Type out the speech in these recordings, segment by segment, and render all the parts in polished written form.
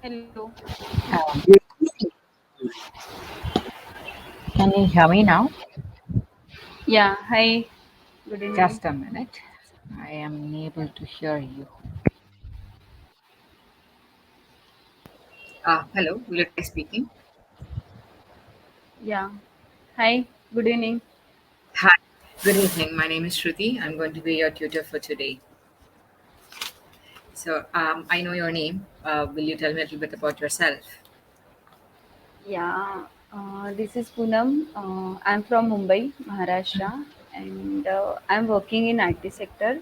Hello. Good evening. Can you hear me now? Yeah, hi. Good evening. Just a minute. I am unable to hear you. Hello, will you try speaking? Yeah. Hi. Good evening. Hi, good evening. My name is Shruti. I'm going to be your tutor for today. I know your name. Will you tell me a little bit about yourself? Yeah. This is Poonam. I'm from Mumbai, Maharashtra, and I'm working in IT sector.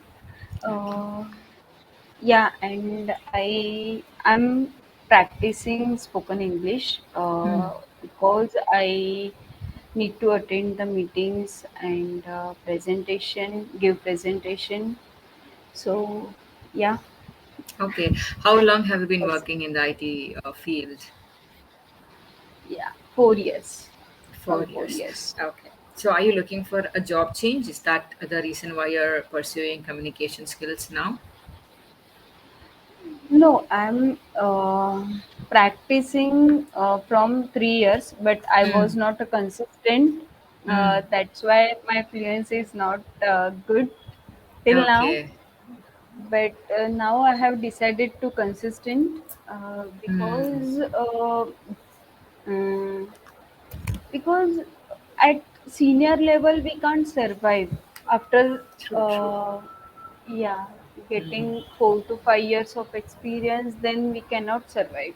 Okay. Uh, yeah, and I'm practicing spoken English Hmm. because I need to attend the meetings and give presentation. So yeah. Okay. How long have you been Yes. working in the IT field? Yeah, 4 years. From 4 years. 4 years. Okay. So, are you looking for a job change? Is that the reason why you're pursuing communication skills now? No, I'm practicing from 3 years, but I was Hmm. not a consistent. Hmm. That's why my fluency is not good till now. Okay. But now I have decided to consistent Hmm. um, because at senior level we can't survive after True, true. uh, yeah, Hmm. getting 4 to 5 years of experience, then we cannot survive.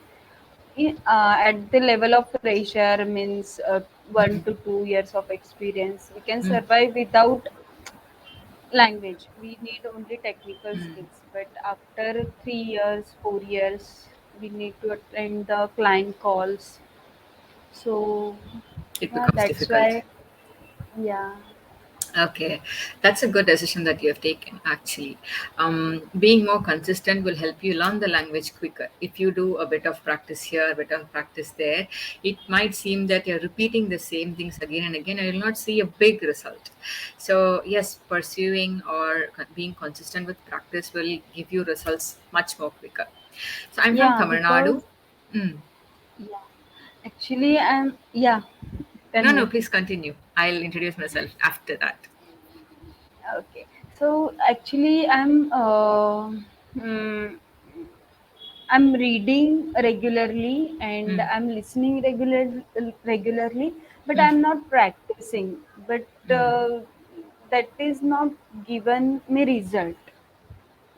At the level of fresher means 1 to 2 years of experience, we can Hmm. survive without language. We need only technical Hmm. skills. But after 3 years, 4 years, we need to attend the client calls. So It yeah, becomes that's difficult. why. Yeah, Okay, that's a good decision that you have taken. Actually, being more consistent will help you learn the language quicker. If you do a bit of practice here, a bit of practice there, it might seem that you're repeating the same things again and again, and you'll not see a big result. So, yes, pursuing or being consistent with practice will give you results much more quicker. So, I'm from yeah, Tamil Nadu. because Mm. yeah, actually, I'm yeah. Tell No, no, me. please continue. I'll introduce myself after that. Okay, so actually, mm, I'm reading regularly and Mm. I'm listening regularly, but Mm. I'm not practicing. But Mm. that is not given me result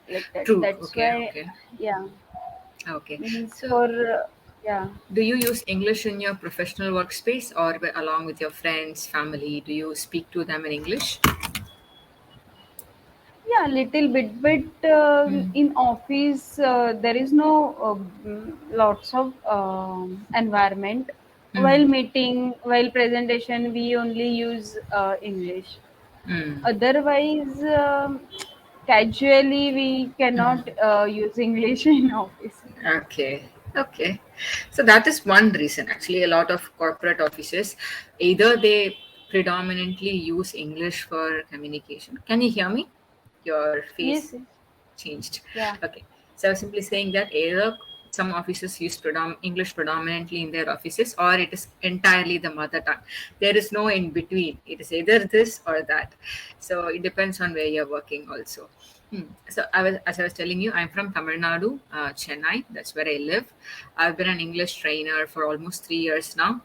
like that. True. That's Okay. why, Okay. yeah, Okay. means So, for yeah. do you use English in your professional workspace or along with your friends, family? Do you speak to them in English? Yeah, little bit, but Mm. in office there is no lots of environment. Mm. While meeting, while presentation, we only use English. Mm. Otherwise, casually we cannot use English in office. Okay. Okay. So that is one reason. Actually, a lot of corporate offices either they predominantly use English for communication. Can you hear me? Your Yes, face yes. changed. Yeah. Okay. So I was simply saying that either some offices use English predominantly in their offices or it is entirely the mother tongue. There is no in between. It is either this or that. So it depends on where you're working also. So as I was telling you, I'm from Tamil Nadu, Chennai. That's where I live. I've been an English trainer for almost 3 years now.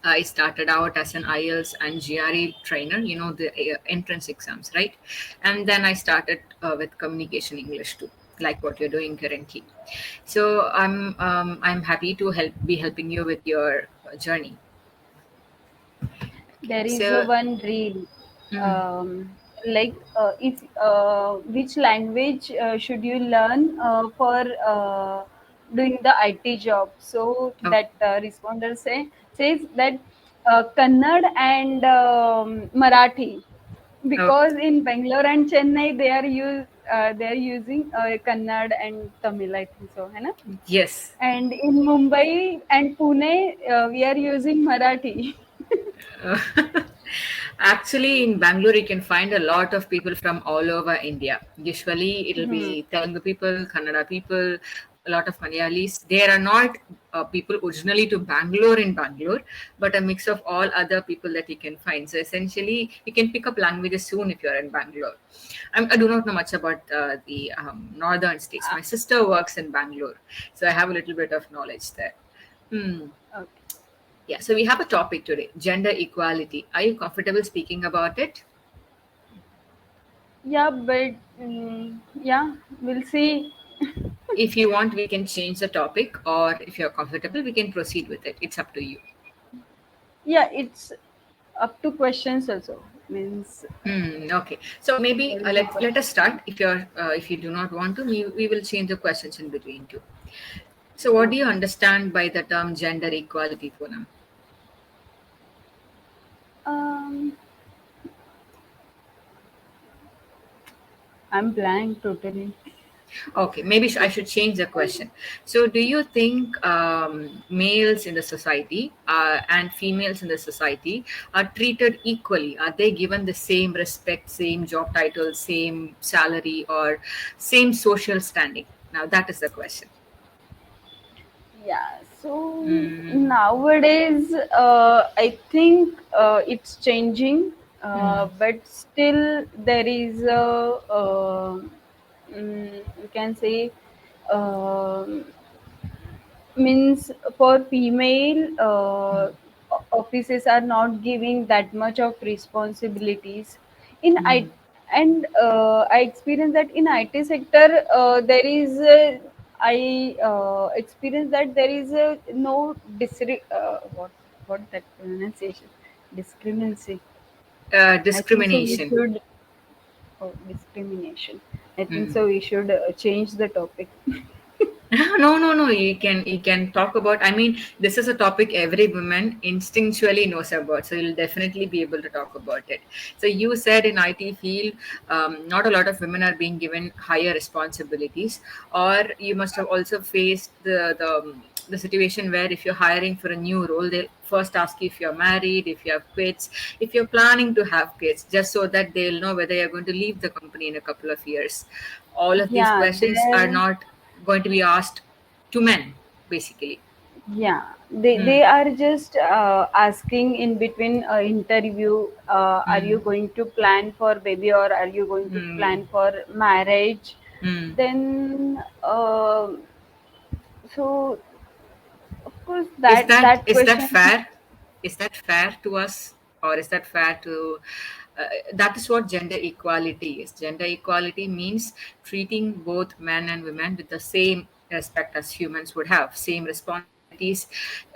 I started out as an IELTS and GRE trainer, you know, the entrance exams, right? And then I started with communication English too, like what you're doing currently. So I'm happy to be helping you with your journey. Okay. There is So, one reel, mm, like if which language should you learn for doing the IT job? So oh, that responder says that Kannad and Marathi, oh, because in Bangalore and Chennai they are using Kannad and Tamil, I think so, है ना? yes. And in Mumbai and Pune we are using Marathi. Uh, Actually, in Bangalore, you can find a lot of people from all over India. Usually, it'll Hmm. be Telugu people, Kannada people, a lot of Malayalis. There are not people originally to Bangalore in Bangalore, but a mix of all other people that you can find. So essentially, you can pick up languages soon if you're in Bangalore. I do not know much about the northern states. Uh, My sister works in Bangalore, so I have a little bit of knowledge there. Hmm. okay. Yeah, so we have a topic today, gender equality. Are you comfortable speaking about it? Yeah, but yeah, we'll see. If you want, we can change the topic, or if you're comfortable, we can proceed with it. It's up to you. Yeah, it's up to questions also. Means Okay, so maybe there is a let us start. question. If you do not want to, we will change the questions in between too. So, what do you Okay. understand by the term gender equality, Poonam? Um, I'm blank totally. Okay, maybe I should change the question. So, do you think males in the society and females in the society are treated equally? Are they given the same respect, same job title, same salary, or same social standing? Now, that is the question. Yeah. So Mm, nowadays, I think it's changing, mm, but still there is a you can say um means for female offices are not giving that much of responsibilities in mm. and I experienced that in IT sector there is I experienced that there is no what that pronunciation discrimination. I think so we Discrimination. should discrimination. I think Mm. so we should change the topic. No, no, no. You can talk about. I mean, this is a topic every woman instinctually knows about, so you'll definitely be able to talk about it. So you said in IT field, not a lot of women are being given higher responsibilities, or you must have also faced the situation where if you're hiring for a new role, they'll first ask you if you're married, if you have kids, if you're planning to have kids, just so that they'll know whether you're going to leave the company in a couple of years. All of these Yeah, questions are there. not going to be asked to men, basically. Yeah, they Mm, are just asking in between interview, are you mm, going to plan for baby or are you going to mm, plan for marriage? mm. Then so of course Is that that is that question. fair? Is that fair to us, or is that fair to? That is what gender equality is. Gender equality means treating both men and women with the same respect as humans would have, same responsibilities,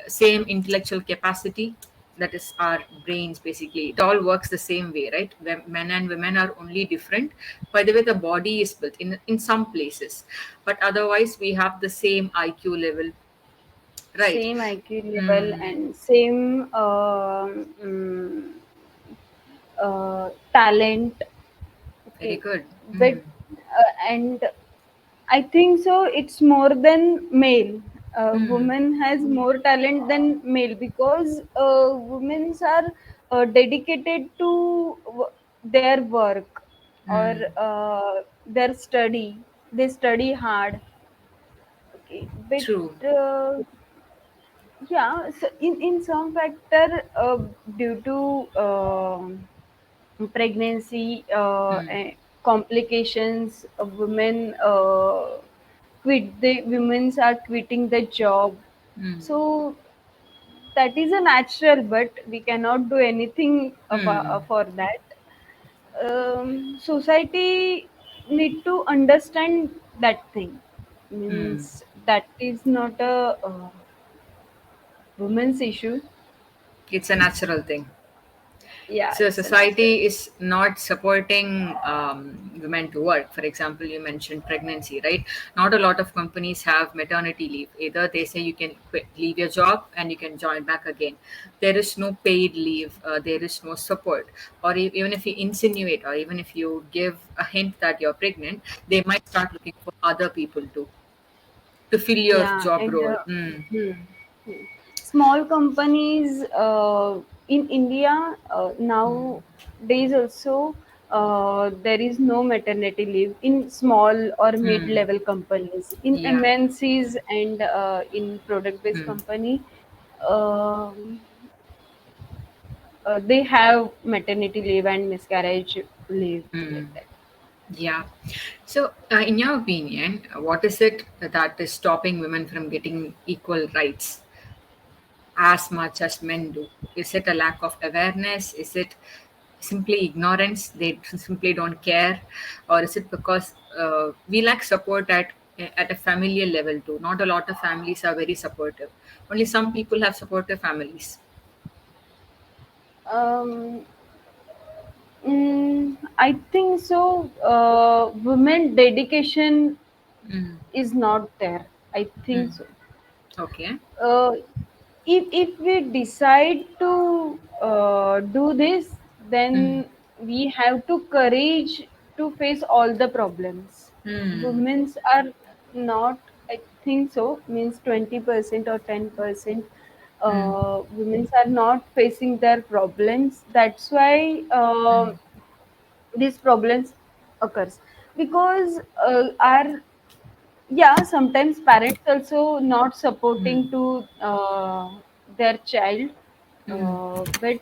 same intellectual capacity. That is our brains, basically. It all works the same way, right? Men and women are only different by the way the body is built in some places, but otherwise we have the same IQ level, right? Same IQ level Hmm. and same talent. Very Okay, good. but Hmm. and I think so. It's more than male. Hmm. Woman has more talent than male because women are dedicated to their work or Hmm. their study. They study hard. Okay, but True. uh, yeah, so in some factor due to pregnancy Hmm. complications, women quit the women's are quitting the job. Hmm. So that is a natural, but we cannot do anything Hmm. for that. Society need to understand that thing. Hmm. Means that is not a women's issue. It's a natural thing. Yeah, So it's a natural. society is not supporting women to work. For example, you mentioned pregnancy, right? Not a lot of companies have maternity leave. Either they say you can quit, leave your job and you can join back again. There is no paid leave. There is no support. Or even if you insinuate, or even if you give a hint that you're pregnant, they might start looking for other people to fill your Yeah, job and role. Mm, hmm, hmm. Small companies in India nowadays also. there is no maternity leave in small or Hmm. mid-level companies. In Yeah. MNCs and in product-based Hmm. company, um, they have maternity leave and miscarriage leave Hmm. like that. Yeah. So, in your opinion, what is it that is stopping women from getting equal rights as much as men do? Is it a lack of awareness? Is it simply ignorance? They simply don't care, or is it because we lack support at a familial level too? Not a lot of families are very supportive. Only some people have supportive families. Um, I think so. Women dedication Mm. is not there. I Mm. think so. Okay. Uh, if we decide to do this, Mm. then we have to courage to face all the problems. Mm. Women's are not, I think so, means 20% or 10%. Mm. Women's are not facing their problems. That's why Mm. these problems occurs because our, yeah, sometimes parents also not Mm. supporting to their child, Mm. but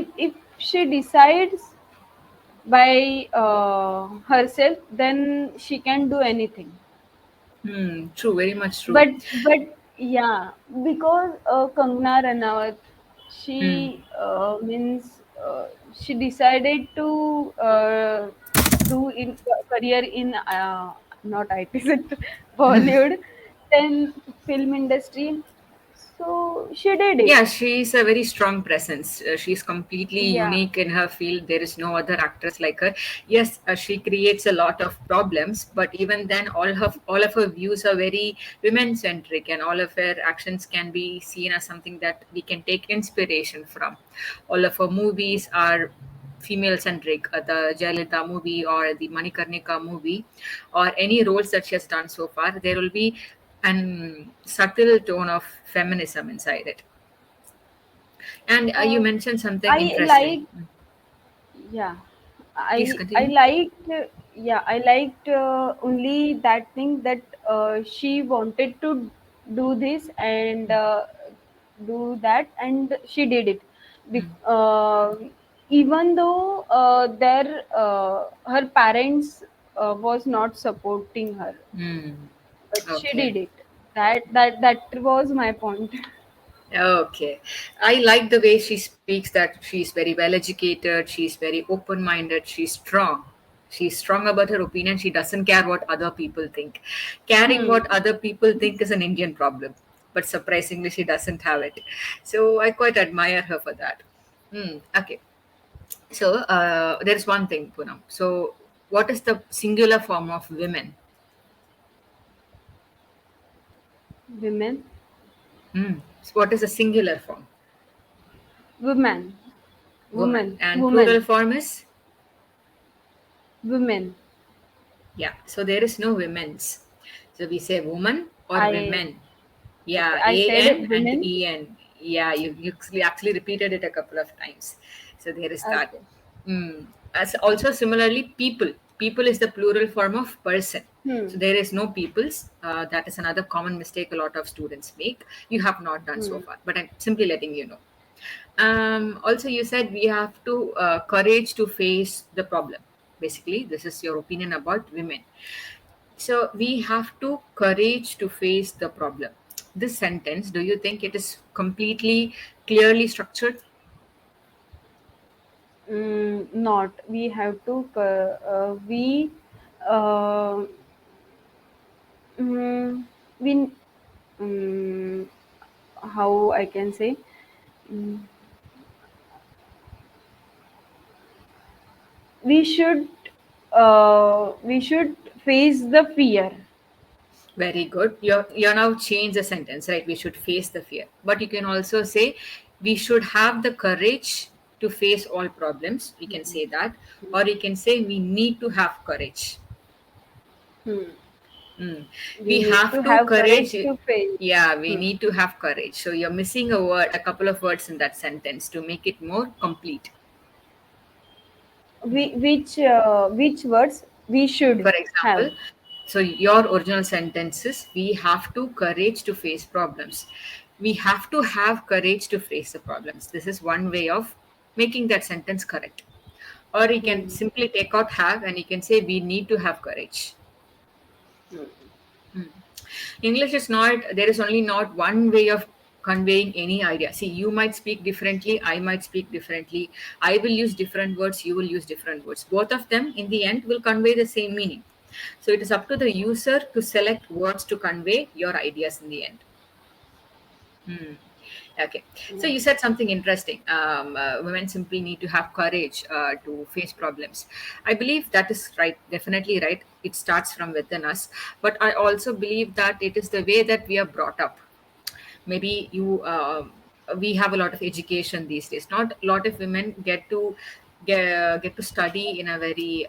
if she decides by herself, then she can do anything. True, very much true. But yeah, because Kangana Ranaut, Mm. she means she decided to do in career in not IT sector, Bollywood, then film industry. So she did it. Yeah, she's a very strong presence. She's completely Yeah. unique in her field. There is no other actress like her. Yes, she creates a lot of problems, but even then, all of her views are very women centric, and all of her actions can be seen as something that we can take inspiration from. All of her movies are female centric. The Jayalalitha movie or the Manikarnika movie, or any roles that she has done so far, there will be an subtle tone of feminism inside it. And you Uh, mentioned something I interesting. like, yeah, Please I continue. liked, yeah, I liked only that thing that she wanted to do this and do that, and she did it. Mm. Even though her parents was not supporting her, Mm. but she Okay. did it. That was my point. Okay. I like the way she speaks, that she's very well educated, she's very open minded, she's strong. She's strong about her opinion. She doesn't care what other people think. Caring Hmm. what other people think is an Indian problem, but surprisingly, she doesn't have it. So I quite admire her for that. Okay. So there's one thing, Poonam. So, what is the singular form of women? Women, So what is the singular form? woman, Woman. woman, And plural woman, form is? women. Yeah. So there is no women's. So we say woman or I women. Okay. Yeah. I A said N and women. E N. Yeah. You actually repeated it a couple of times. So there is that. Okay. As also similarly, people. People is the plural form of person. So Hmm. there is no peoples. That is another common mistake a lot of students make. You have not done so Hmm. far, but I'm simply letting you know. Also, you said we have to courage to face the problem. Basically, this is your opinion about women. So we have to courage to face the problem. This sentence, do you think it is completely clearly structured? Not. We have to. We. Uh, mm, we. Um, how I can say. Mm, we should. We should face the fear. Very good. You're now change the sentence, right? We should face the fear. But you can also say we should have the courage to face all problems. We can say that. Or you can say we need to have courage. Hmm. Mm. We We need have to to have courage courage. to face. Yeah, we Hmm. need to have courage. So you're missing a couple of words in that sentence to make it more complete. which words we should For have? example, so your original sentence is, we have to courage to face problems. We have to have courage to face the problems. This is one way of making that sentence correct. Or you can Hmm. simply take out have and you can say, we need to have courage. Hmm. English is not, there is only not one way of conveying any idea. See, you might speak differently, I might speak differently. I will use different words, you will use different words. Both of them, in the end, will convey the same meaning. So it is up to the user to select words to convey your ideas in the end. Hmm. Okay. So Yeah. you said something interesting. Women simply need to have courage to face problems. I believe that is right, definitely right. It starts from within us. But I also believe that it is the way that we are brought up. Maybe we have a lot of education these days. Not a lot of women get to study in a very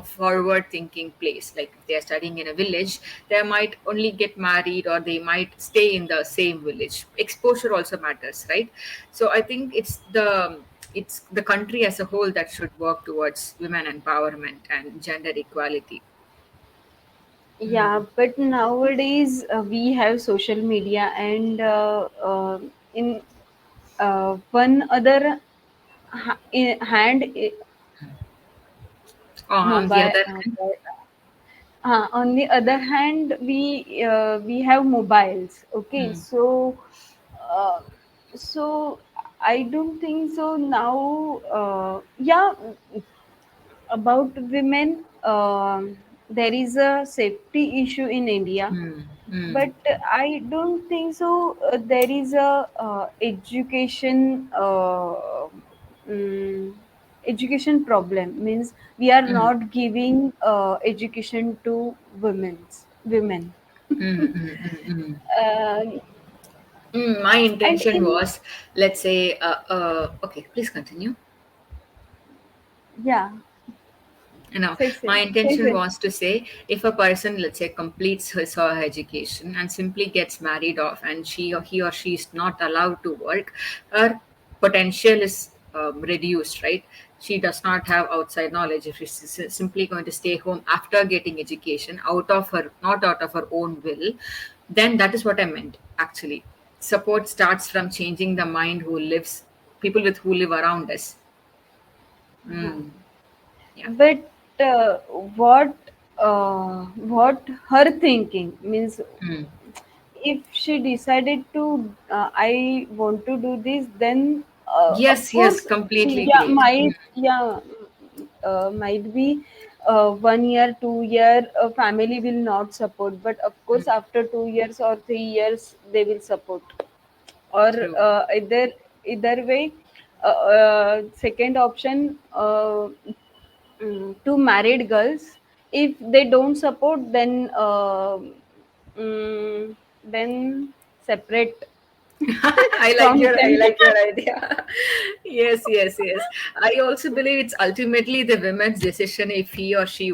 forward thinking place. Like if they are studying in a village, they might only get married or they might stay in the same village. Exposure also matters, right? So I think it's the country as a whole that should work towards women empowerment and gender equality. Yeah, but nowadays we have social media, and in one other hand, On the mobile. other hand. On the other hand, we have mobiles. Okay, Hmm. uh, so I don't think so now. Yeah, about women, there is a safety issue in India, Hmm. Hmm. but I don't think so. There is a education mm, education problem. Means we are Hmm. not giving education to women. Mm, mm, mm, mm. uh, My and intention in was, let's say, okay, please continue. yeah, My intention say. was to say, if a person, let's say, completes his or her education and simply gets married off, and he or she is not allowed to work, her potential is reduced, right? She does not have outside knowledge. If she's simply going to stay home after getting education, not out of her own will, then that is what I meant actually. Support starts from changing the mind who lives, people with who live around us. Huh. Mm, yeah. But what what her thinking means, Mm. if she decided to I want to do this, then of Yes, yes, course, completely yeah, great. might be 1 year 2 year family will not support, but of course after 2 years or 3 years they will support. Or True. either way, second option, to married girls, if they don't support, then separate I like from your I them. like your idea. Yes, yes, yes. I also believe it's ultimately the woman's decision if he or she,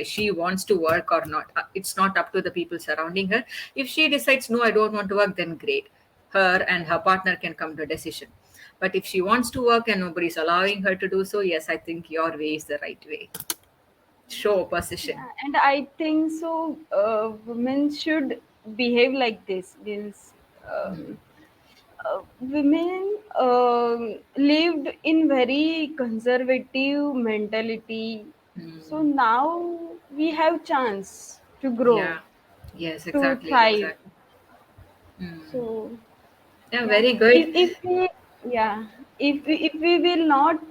she wants to work or not. It's not up to the people surrounding her. If she decides no, I don't want to work, then great. Her and her partner can come to a decision. But if she wants to work and nobody's allowing her to do so, yes, I think your way is the right way. Show opposition. Yeah, and I think so. Women should behave like this. Means women lived in very conservative mentality. So Mm. now we have chance to grow, Yeah. Yes, to exactly, thrive. exactly. Mm. So Yeah, yeah, very good. if we yeah if we will not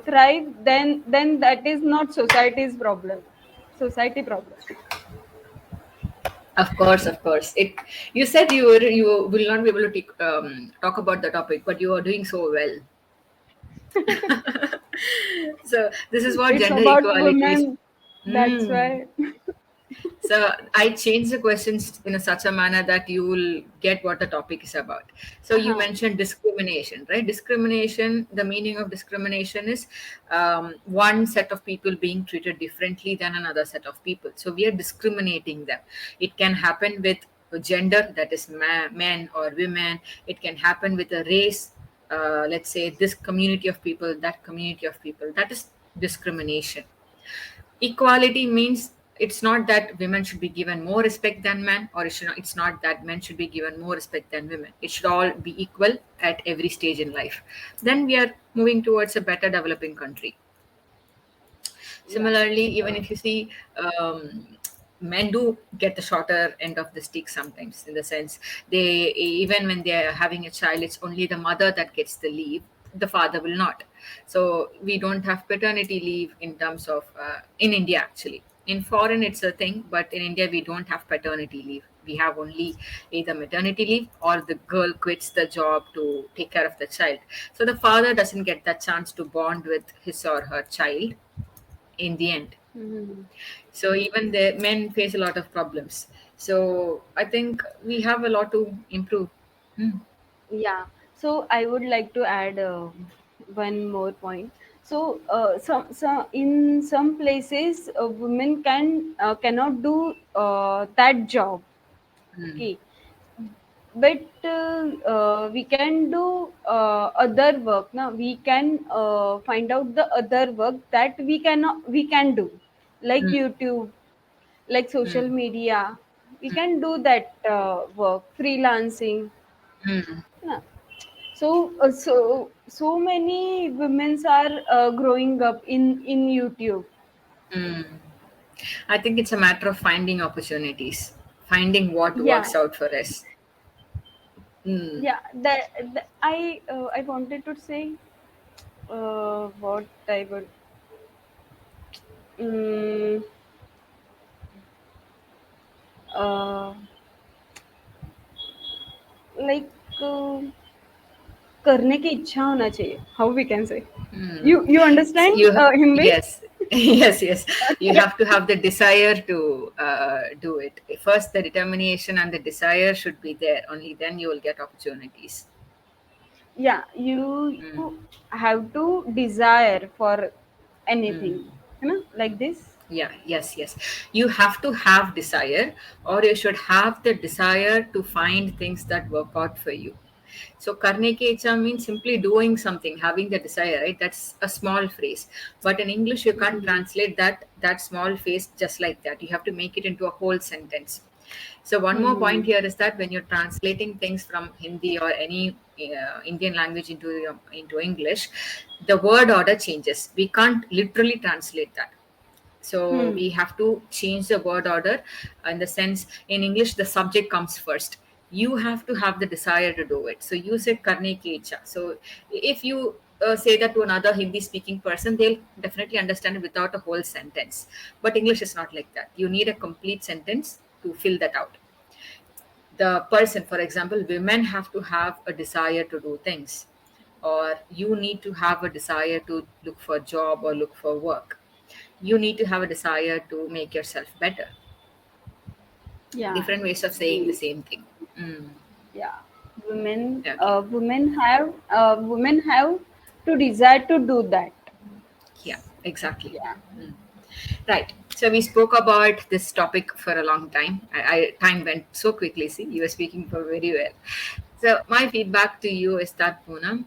thrive, then that is not society's problem. Society problem. Of course, of course. It. You said you will not be able to talk about the topic, but you are doing so well. So this is what It's gender about equality is. women. That's Hmm. why. So I changed the questions in such a manner that you will get what the topic is about. So you Huh. mentioned discrimination, right? Discrimination, the meaning of discrimination is one set of people being treated differently than another set of people. So we are discriminating them. It can happen with gender, that is men or women. It can happen with a race, let's say this community of people, that community of people, that is discrimination. Equality means it's not that women should be given more respect than men, or it's not that men should be given more respect than women. It should all be equal at every stage in life. Then we are moving towards a better developing country. Yeah. Similarly, even Uh, if you see, men do get the shorter end of the stick sometimes, in the sense they, even when they are having a child, it's only the mother that gets the leave, the father will not. So we don't have paternity leave in terms of, in India actually. In foreign it's a thing, but in India we don't have paternity leave. We have only either maternity leave, or the girl quits the job to take care of the child. So the father doesn't get that chance to bond with his or her child in the end. mhm. So even the men face a lot of problems. So I think we have a lot to improve. Hmm. Yeah. So I would like to add one more point. So some in some places women cannot do that job. Hmm. Okay, but we can do other work. Now we can find out the other work that we can do, like Hmm. YouTube, like social Hmm. media. We can do that work, freelancing. Hmm. Yeah. So many women are growing up in YouTube. Hmm. I think it's a matter of finding opportunities, finding what Yeah, works out for us. Hmm. yeah. That I wanted to say what I would. Mm, uh, like uh, करने की इच्छा होना चाहिए. How we can say? Hmm. You So understand Hindi? yes, yes, yes. You Yeah, have to have the desire to do it. First, the determination and the desire should be there. Only then you will get opportunities. yeah. Hmm. You have to desire for Hmm. anything, like this. Yeah, yes, yes. You have to have desire, or you should have the desire to find things that work out for you. So karne ke icha means simply doing something, having the desire, right? That's a small phrase. But in English, you can't Mhm. translate that small phrase just like that. You have to make it into a whole sentence. So one more point Mhm. here is that when you're translating things from Hindi or any Indian language into English, the word order changes. We can't literally translate that. So Hmm. we have to change the word order, in the sense in English the subject comes first. You have to have the desire to do it. So you said karne ki icha. So if you say that to another Hindi speaking person, they'll definitely understand it without a whole sentence. But English is not like that. You need a complete sentence to fill that out. The person, for example, women have to have a desire to do things, or you need to have a desire to look for a job or look for work. You need to have a desire to make yourself better. Yeah. Different ways of saying the We same thing. Mm. yeah. Women Okay. women have to desire to do that. Yeah, exactly. Yeah. Mm. Right. So we spoke about this topic for a long time. Time went so quickly. See, you were speaking for very well. So my feedback to you is that Poonam,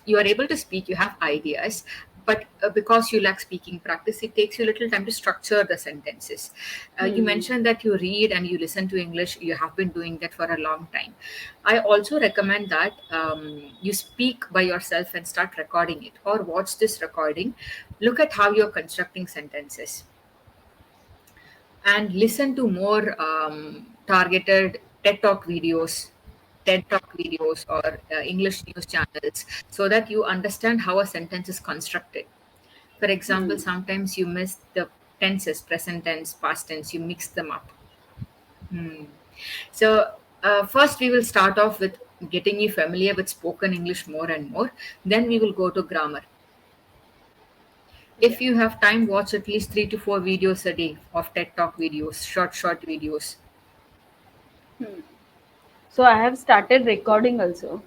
you are able to speak. You have ideas, but because you lack speaking practice, it takes you a little time to structure the sentences. You Hmm. mentioned that you read and you listen to English. You have been doing that for a long time. I also recommend that you speak by yourself and start recording it, or watch this recording. Look at how you're constructing sentences and listen to more targeted TED Talk videos, or English news channels, so that you understand how a sentence is constructed. For example, Hmm. sometimes you miss the tenses, present tense, past tense, you mix them up. Hmm. So, first we will start off with getting you familiar with spoken English more and more. Then we will go to grammar. Yeah. If you have time, watch at least 3 to 4 videos a day of TED Talk videos, short videos. Hmm. So I have started recording also.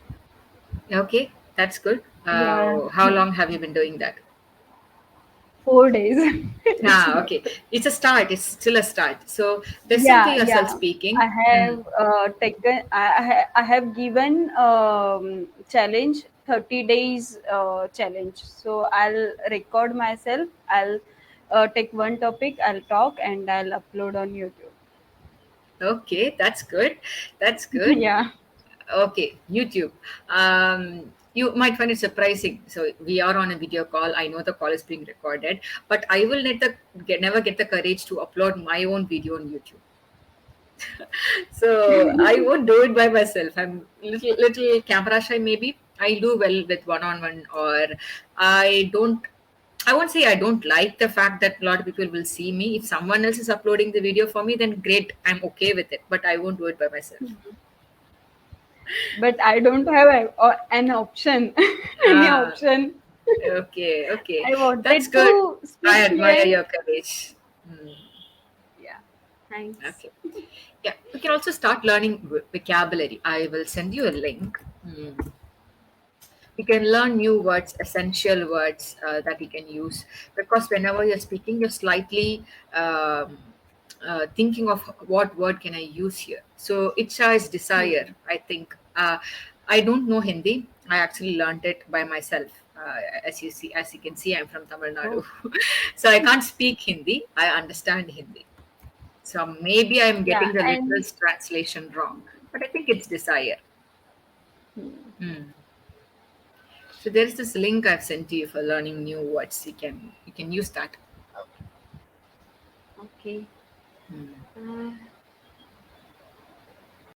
Okay, that's good. Yeah. How long have you been doing that? 4 days. It's Ah, not. okay. It's a start. It's still a start. So listen to Yeah, yourself yeah. I speaking. Hmm. have taken. I have given challenge 30 days challenge. So I'll record myself. I'll take one topic. I'll talk and I'll upload on YouTube. Okay, that's good. That's good. Yeah. Okay, YouTube. You might find it surprising. So we are on a video call. I know the call is being recorded, but I will never get the courage to upload my own video on YouTube. So I won't do it by myself. I'm little camera shy maybe. I do well with one on one, or I don't. I won't say I don't like the fact that a lot of people will see me. If someone else is uploading the video for me, then great, I'm okay with it. But I won't do it by myself. But I don't have an option, any Ah, option. okay, okay, I that's wanted good. to speak I admire fluent. your courage. Hmm. Yeah, thanks. Okay. Yeah, we can also start learning vocabulary. I will send you a link. We can learn new words, essential words that we can use, because whenever you're speaking, you're slightly thinking of what word can I use here. So itcha is desire. Hmm. I think I don't know Hindi. I actually learned it by myself. As you can see, I'm from Tamil Nadu, Oh, so I can't speak Hindi. I understand Hindi. So maybe I'm yeah, getting the literal and translation wrong, but I think it's desire. hmm, Hmm. So there is this link I've sent to you for learning new words. You can use that. okay. Hmm.